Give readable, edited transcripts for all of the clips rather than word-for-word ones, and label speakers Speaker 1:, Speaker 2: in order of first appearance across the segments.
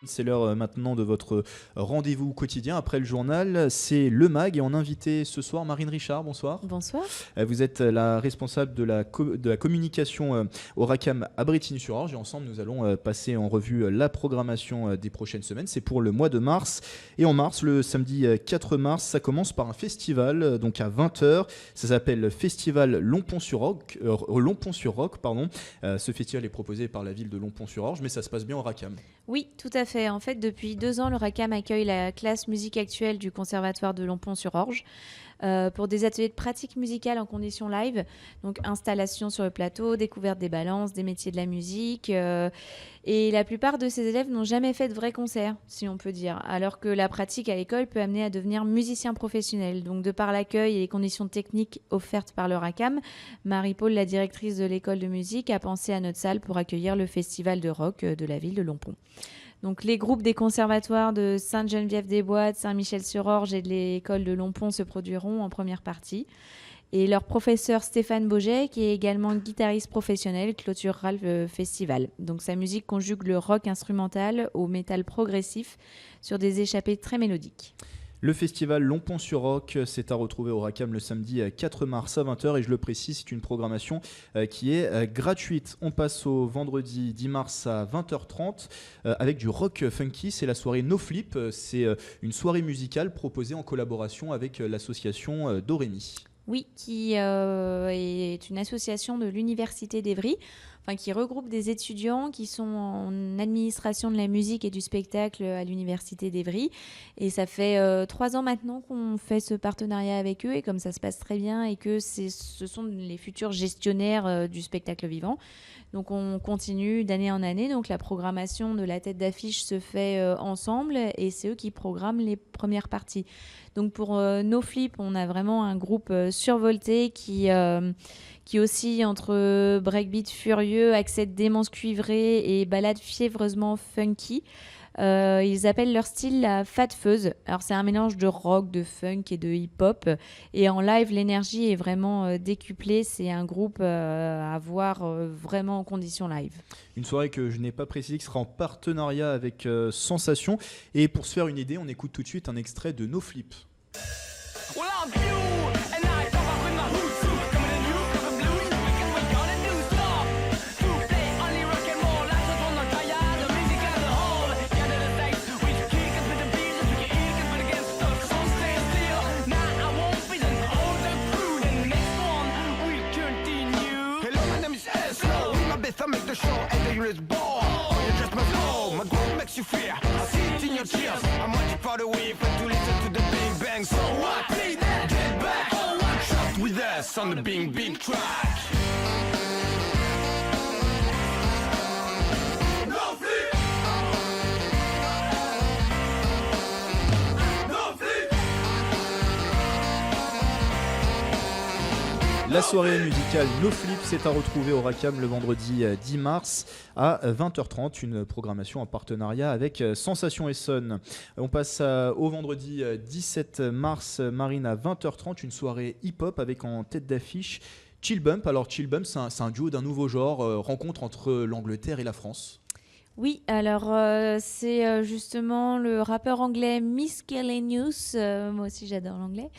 Speaker 1: C'est l'heure maintenant de votre rendez-vous quotidien après le journal. C'est le MAG et on a invité ce soir Marine Richard. Bonsoir.
Speaker 2: Bonsoir.
Speaker 1: Vous êtes la responsable de la communication au RACAM à Brétigny-sur-Orge et ensemble nous allons passer en revue la programmation des prochaines semaines. C'est pour le mois de mars et en mars, le samedi 4 mars, ça commence par un festival donc à 20h. Ça s'appelle Festival Lompont-sur-Roc. Ce festival est proposé par la ville de Lompont-sur-Orge mais ça se passe bien au RACAM.
Speaker 2: Oui, tout à fait. En fait, depuis 2 ans, le RACAM accueille la classe musique actuelle du Conservatoire de Lompont-sur-Orge pour des ateliers de pratique musicale en conditions live, donc installation sur le plateau, découverte des balances, des métiers de la musique. Et la plupart de ces élèves n'ont jamais fait de vrai concert, si on peut dire, alors que la pratique à l'école peut amener à devenir musicien professionnel. Donc, de par l'accueil et les conditions techniques offertes par le RACAM, Marie-Paul, la directrice de l'école de musique, a pensé à notre salle pour accueillir le festival de rock de la ville de Lompont. Donc, les groupes des conservatoires de Sainte-Geneviève-des-Bois, de Saint-Michel-sur-Orge et de l'école de Lompont se produiront en première partie. Et leur professeur Stéphane Boget, qui est également guitariste professionnel, clôturera le festival. Donc sa musique conjugue le rock instrumental au métal progressif sur des échappées très mélodiques.
Speaker 1: Le festival Lompont-sur-Roc, c'est à retrouver au RACAM le samedi 4 mars à 20h et je le précise, c'est une programmation qui est gratuite. On passe au vendredi 10 mars à 20h30 avec du rock funky, c'est la soirée No Flip, c'est une soirée musicale proposée en collaboration avec l'association Dorémy.
Speaker 2: Oui, qui est une association de l'Université d'Évry, qui regroupe des étudiants qui sont en administration de la musique et du spectacle à l'Université d'Évry. Et ça fait 3 ans maintenant qu'on fait ce partenariat avec eux et comme ça se passe très bien et que ce sont les futurs gestionnaires du spectacle vivant. Donc on continue d'année en année. Donc la programmation de la tête d'affiche se fait ensemble et c'est eux qui programment les premières parties. Donc pour No Flip, on a vraiment un groupe survolté qui oscille entre breakbeat furieux, accès de démence cuivrée et ballade fiévreusement funky. Ils appellent leur style la Fat Fuzz. Alors c'est un mélange de rock, de funk et de hip-hop. Et en live, l'énergie est vraiment décuplée. C'est un groupe à voir vraiment en condition live.
Speaker 1: Une soirée que je n'ai pas précisé qui sera en partenariat avec Sensation. Et pour se faire une idée, on écoute tout de suite un extrait de No Flip. Well, I'm you, and I come up with my hoot suit. Coming in you, cover blues, weekend we gonna do stop. To play only rock and roll, I just wanna tire the music as a whole. Yeah, to the stakes, we can kick it with the beats, we can eat it with against us. So stay still, now I won't be an older crew. The next one, we continue. Hello, my name is Eslo. My best, I make the show, and the unit's ball. You just must know, my groove makes you fear. I see it in your tears. I'm waiting for the wave, and to listen to the big bang. So what? Get back, trust with us on the big track. No flip. No flip. La soirée musicale No Flip, c'est à retrouver au RACAM le vendredi 10 mars à 20h30, une programmation en partenariat avec Sensation Essonne. On passe au vendredi 17 mars, Marine, à 20h30, une soirée hip-hop avec en tête d'affiche Chill Bump. Alors Chill Bump, c'est un duo d'un nouveau genre, rencontre entre l'Angleterre et la France.
Speaker 2: Oui, alors c'est justement le rappeur anglais Miscellaneous, moi aussi j'adore l'anglais,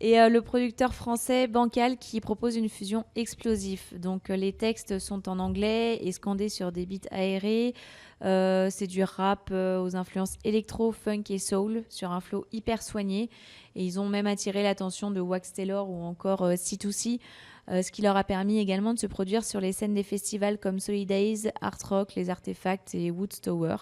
Speaker 2: et le producteur français Bancal qui propose une fusion explosive. Donc les textes sont en anglais et scandés sur des beats aérés. C'est du rap aux influences électro, funk et soul sur un flow hyper soigné. Et ils ont même attiré l'attention de Wax Taylor ou encore C2C. Ce qui leur a permis également de se produire sur les scènes des festivals comme Solidays, Art Rock, Les Artefacts et Woods Tower.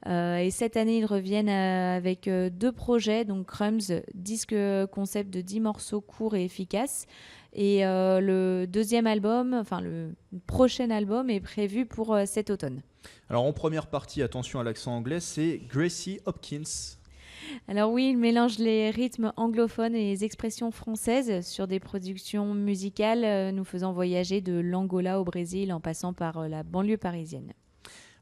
Speaker 2: Et cette année, ils reviennent avec 2 projets, donc Crumbs, disque concept de 10 morceaux courts et efficaces. Et le prochain album est prévu pour cet automne.
Speaker 1: Alors en première partie, attention à l'accent anglais, c'est Gracie Hopkins.
Speaker 2: Alors oui, il mélange les rythmes anglophones et les expressions françaises sur des productions musicales nous faisant voyager de l'Angola au Brésil en passant par la banlieue parisienne.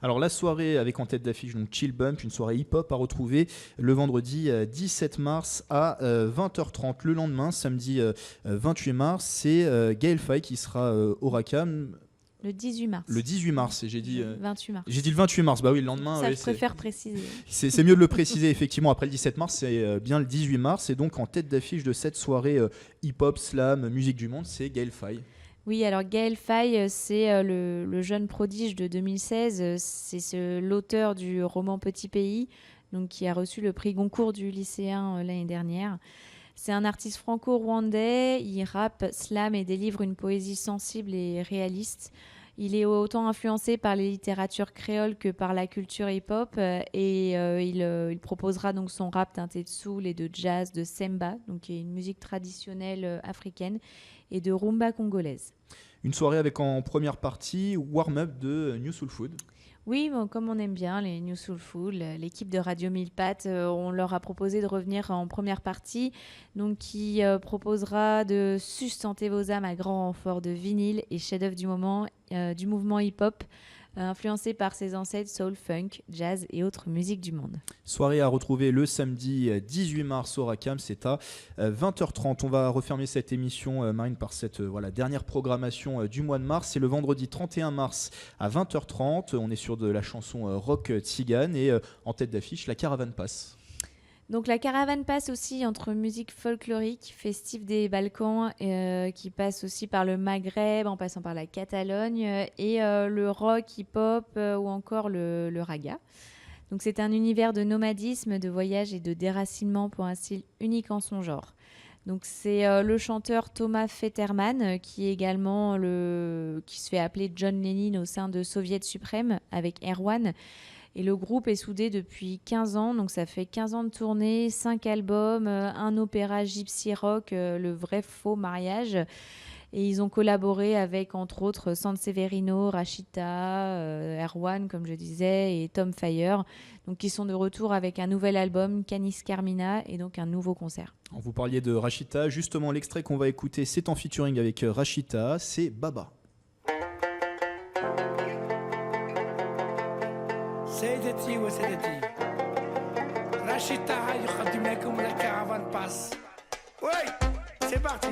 Speaker 1: Alors la soirée avec en tête d'affiche donc Chill Bump, une soirée hip-hop à retrouver le vendredi 17 mars à 20h30. Le lendemain, samedi 28 mars, c'est Gaël Faye qui sera au RACAM.
Speaker 2: Le 18 mars.
Speaker 1: Le 18 mars, et j'ai dit...
Speaker 2: 28 mars.
Speaker 1: J'ai dit le 28 mars, bah oui, le lendemain...
Speaker 2: Ça, je préfère préciser.
Speaker 1: C'est mieux de le préciser, effectivement. Après le 17 mars, c'est bien le 18 mars. Et donc, en tête d'affiche de cette soirée hip-hop, slam, musique du monde, c'est Gaël Faye.
Speaker 2: Oui, alors Gaël Faye, c'est le jeune prodige de 2016. C'est l'auteur du roman Petit Pays, donc, qui a reçu le prix Goncourt du lycéen l'année dernière. C'est un artiste franco-rwandais. Il rappe, slam et délivre une poésie sensible et réaliste. Il est autant influencé par les littératures créoles que par la culture hip-hop. Il proposera donc son rap teinté de soul et de jazz, de semba, donc qui est une musique traditionnelle africaine, et de rumba congolaise.
Speaker 1: Une soirée avec en première partie warm-up de New Soul Food.
Speaker 2: Oui, bon, comme on aime bien les New Soulful, l'équipe de Radio Mille Pattes, on leur a proposé de revenir en première partie, donc qui proposera de sustenter vos âmes à grand renfort de vinyle et chef-d'œuvre du mouvement hip-hop, influencé par ses ancêtres soul, funk, jazz et autres musiques du monde.
Speaker 1: Soirée à retrouver le samedi 18 mars au Racam, c'est à 20h30. On va refermer cette émission, Marine, par cette dernière programmation du mois de mars. C'est le vendredi 31 mars à 20h30. On est sur de la chanson rock tzigane et en tête d'affiche, la Caravane passe.
Speaker 2: Donc la caravane passe aussi entre musique folklorique, festive des Balkans, qui passe aussi par le Maghreb, en passant par la Catalogne, et le rock, hip-hop ou encore le raga. Donc c'est un univers de nomadisme, de voyage et de déracinement pour un style unique en son genre. Donc c'est le chanteur Thomas Fetterman qui est également qui se fait appeler John Lennon au sein de Soviet Suprême avec Erwan. Et le groupe est soudé depuis 15 ans, donc ça fait 15 ans de tournée, 5 albums, un opéra gypsy rock, le vrai faux mariage. Et ils ont collaboré avec, entre autres, Sanseverino, Rachita, Erwan, comme je disais, et Tom Fire. Donc ils sont de retour avec un nouvel album, Canis Carmina, et donc un nouveau concert.
Speaker 1: Vous parliez de Rachita, justement l'extrait qu'on va écouter, c'est en featuring avec Rachita, c'est Baba.
Speaker 3: سيدتي وسادتي رشيدة يقدم لكم la caravane passe. Oui, c'est parti.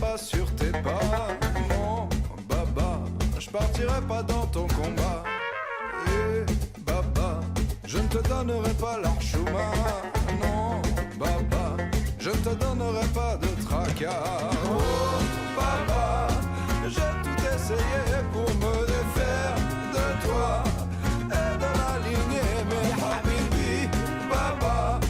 Speaker 4: Pas sur tes pas, mon baba, je partirai pas dans ton combat. Et baba, je ne te donnerai pas l'archouma. Non, baba, je ne te donnerai pas de tracas. Oh baba, j'ai tout essayé pour me défaire de toi et de la lignée, mais habibi, baba.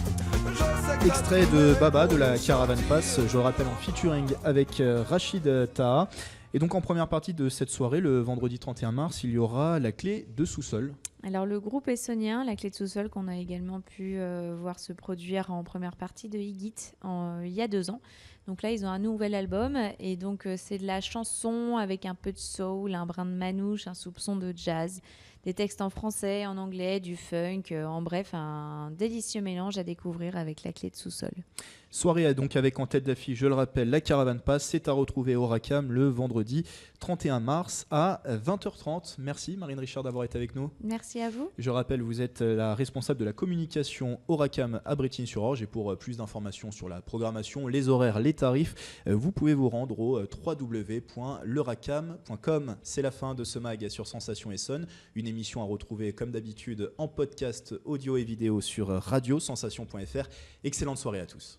Speaker 1: Extrait de Baba de la Caravane Pass, je le rappelle en featuring avec Rachid Taha. Et donc en première partie de cette soirée, le vendredi 31 mars, il y aura la clé de sous-sol.
Speaker 2: Alors le groupe essonien, la clé de sous-sol, qu'on a également pu voir se produire en première partie de Higit il y a 2 ans. Donc là, ils ont un nouvel album et donc c'est de la chanson avec un peu de soul, un brin de manouche, un soupçon de jazz, des textes en français, en anglais, du funk, en bref, un délicieux mélange à découvrir avec la clé de sous-sol.
Speaker 1: Soirée donc avec en tête d'affiche, je le rappelle, la Caravane Pass, c'est à retrouver au Racam le vendredi 31 mars à 20h30. Merci Marine Richard d'avoir été avec nous.
Speaker 2: Merci à vous.
Speaker 1: Je rappelle, vous êtes la responsable de la communication au Racam à Brétigny-sur-Orge et pour plus d'informations sur la programmation, les horaires, les tarifs, vous pouvez vous rendre au www.leracam.com. C'est la fin de ce mag sur Sensation Essonne, une émission à retrouver comme d'habitude en podcast audio et vidéo sur radiosensation.fr. Excellente soirée à tous.